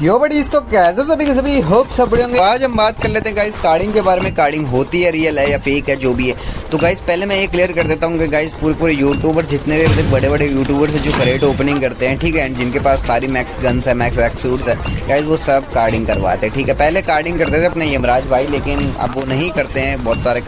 यो बड़ी तो कैसे सभी के सभी होप सब बढ़िया होंगे। आज हम बात कर लेते हैं गाइस कार्डिंग के बारे में। कार्डिंग होती है, रियल है या फेक है, जो भी है। तो गाइस पहले मैं ये क्लियर कर देता हूँ कि गाइस पूरे यूट्यूबर जितने भी बड़े बड़े यूट्यूबर्स हैं जो करेट ओपनिंग करते हैं, ठीक है, एंड जिनके पास सारी मैक्स गन्स है, मैक्स एक्स सूट्स है, गाइस वो सब कार्डिंग करवाते हैं, ठीक है। पहले कार्डिंग करते थे अपने यमराज भाई, लेकिन अब वो नहीं करते हैं। बहुत सारे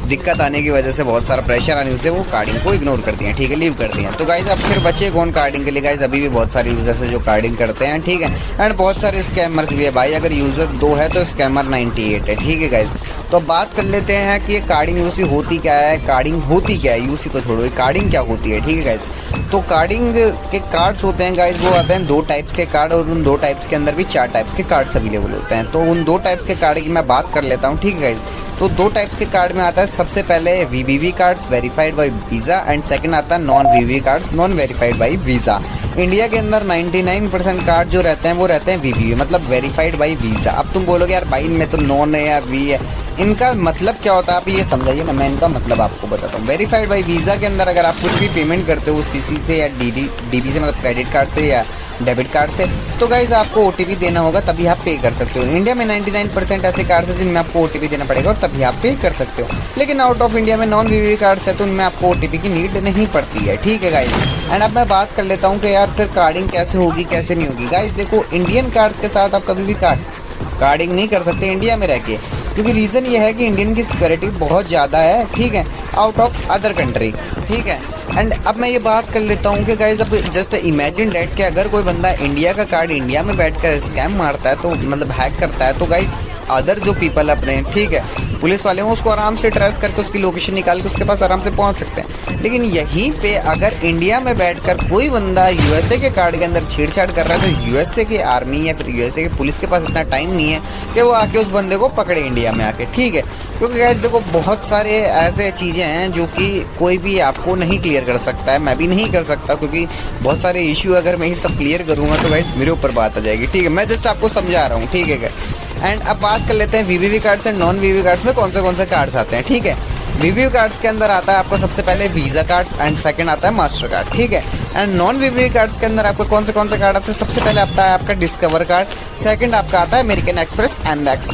दिक्कत आने की वजह से, बहुत सारा प्रेशर आने से वो कार्डिंग को इग्नोर करती हैं, ठीक है, लीव करती हैं। तो गाइस अब फिर बचे कौन कार्डिंग के लिए? गाइस अभी भी बहुत सारे यूजर्स हैं जो कार्डिंग करते हैं, ठीक है, एंड बहुत सारे स्कैमर्स भी है भाई। अगर यूजर 2 है तो स्कैमर 98 है, ठीक है गाइस। तो अब बात कर लेते हैं कि ये कार्डिंग यूसी होती क्या है, कार्डिंग होती क्या है, यूसी को छोड़ो, ये कार्डिंग क्या होती है, ठीक है गाइस। तो कार्डिंग के कार्ड्स होते हैं गाइस, वो आते हैं 2 टाइप्स के कार्ड, और उन 2 टाइप्स के अंदर भी 4 टाइप्स के कार्ड्स अवेलेबल होते हैं। तो उन 2 टाइप्स के कार्ड की मैं बात कर लेता हूँ, ठीक है गाइस। तो 2 टाइप्स के कार्ड में आता है सबसे पहले VVV cards verified by Visa, and second आता है non VVV cards non verified by Visa. India के अंदर 99% कार्ड जो रहते हैं वो रहते हैं वीवीवी, मतलब वेरीफाइड बाय वीज़ा। अब तुम बोलोगे यार भाई इनमें तो नॉन है या वी है, इनका मतलब क्या होता है आप ये समझाइए ना। मैं इनका मतलब आपको बताता हूँ। वेरीफाइड बाय वीज़ा के अंदर अगर आप कुछ भी पेमेंट करते हो सीसी से या डीबी से, मतलब क्रेडिट कार्ड से या डेबिट कार्ड से, तो गाइज आपको ओटीपी देना होगा, तभी आप पे कर सकते हो। इंडिया में 99% ऐसे कार्ड्स हैं जिनमें आपको ओटीपी देना पड़ेगा और तभी आप पे कर सकते हो। लेकिन आउट ऑफ इंडिया में नॉन वीवीवी कार्ड्स है तो उनमें आपको ओटीपी की नीड नहीं पड़ती है, ठीक है गाइज। एंड अब मैं बात कर लेता हूँ कि यार फिर कार्डिंग कैसे होगी कैसे नहीं होगी। गाइज देखो, इंडियन कार्ड्स के साथ आप कभी भी कार्डिंग नहीं कर सकते इंडिया में रह के, क्योंकि रीज़न ये है कि इंडियन की सिक्योरिटी बहुत ज़्यादा है, ठीक है, आउट ऑफ अदर कंट्री, ठीक है। एंड अब मैं ये बात कर लेता हूँ कि गाइज अब जस्ट इमेजिन डेट कि अगर कोई बंदा इंडिया का कार्ड इंडिया में बैठकर स्कैम मारता है, तो मतलब हैक करता है, तो गाइज अदर जो पीपल अपने, ठीक है, पुलिस वाले हैं, उसको आराम से ट्रेस करके उसकी लोकेशन निकाल के उसके पास आराम से पहुंच सकते हैं। लेकिन यहीं पे अगर इंडिया में बैठकर कोई बंदा यूएसए के कार्ड के अंदर छेड़छाड़ कर रहा है, तो यूएसए की आर्मी या फिर यूएसए की पुलिस के पास इतना टाइम नहीं है कि वो आके उस बंदे को पकड़े इंडिया में आके, ठीक है। क्योंकि गाइस देखो, बहुत सारे ऐसे चीज़ें हैं जो कि कोई भी आपको नहीं क्लियर कर सकता है, मैं भी नहीं कर सकता, क्योंकि बहुत सारे इशू अगर मैं ये सब क्लियर करूँगा तो गाइस मेरे ऊपर बात आ जाएगी, ठीक है। मैं जस्ट आपको समझा रहा हूँ, ठीक है। एंड अब बात कर लेते हैं वीवीवी cards and non VVV cards में कौन से कार्ड्स आते हैं, ठीक है। वीवीवी कार्ड्स के अंदर आता है आपको सबसे पहले वीज़ा कार्ड्स एंड सेकंड आता है मास्टर कार्ड, ठीक है। एंड नॉन वीवीवी कार्ड्स के अंदर आपको कौन से कार्ड आते हैं? सबसे पहले आता है आपका डिस्कवर कार्ड, सेकंड आपका आता है अमेरिकन एक्सप्रेस एमएक्स,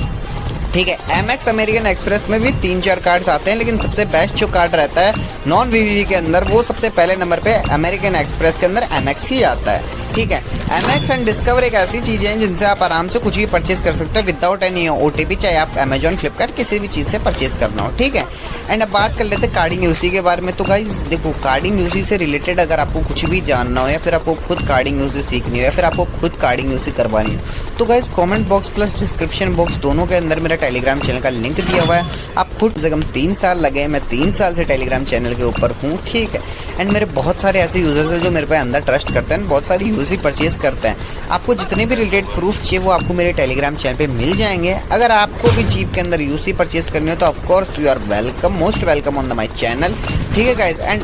ठीक है। एमएक्स अमेरिकन एक्सप्रेस में भी 3-4 कार्ड्स आते हैं, लेकिन सबसे बेस्ट जो कार्ड रहता है नॉन वीवीवी के अंदर, वो सबसे पहले नंबर पे अमेरिकन एक्सप्रेस के अंदर एमएक्स ही आता है, ठीक है। एमएक्स एंड डिस्कवर एक ऐसी चीज़ें हैं जिनसे आप आराम से कुछ भी परचेज कर सकते हो विदाउट एनी ओटीपी, चाहे आप अमेजॉन, फ्लिपकार्ट किसी भी चीज़ से परचेज करना हो, ठीक है। एंड अब बात कर लेते हैं कार्डिंग यूसी के बारे में। तो गाइस देखो, कार्डिंग यूसी से रिलेटेड अगर आपको कुछ भी जानना हो, या फिर आपको खुद कार्डिंग यूसी सीखनी हो, या फिर आपको खुद कार्डिंग यूसी करवानी हो, तो guys comment box plus description box दोनों के अंदर मेरा टेलीग्राम चैनल का लिंक दिया हुआ है। आप खुद कम से कम 3 साल लगे, मैं 3 साल से टेलीग्राम चैनल के ऊपर हूँ, ठीक है। एंड मेरे बहुत सारे ऐसे यूजर्स हैं जो मेरे पे अंदर ट्रस्ट करते हैं, बहुत सारी यूसी परचेज करते हैं। आपको जितने भी रिलेटेड प्रूफ चाहिए वो आपको मेरे टेलीग्राम चैनल पे मिल जाएंगे। अगर आपको भी जीप के अंदर यूसी परचेज करनी हो तो of course you are welcome, most welcome on the my channel, ठीक है गाइज। एंड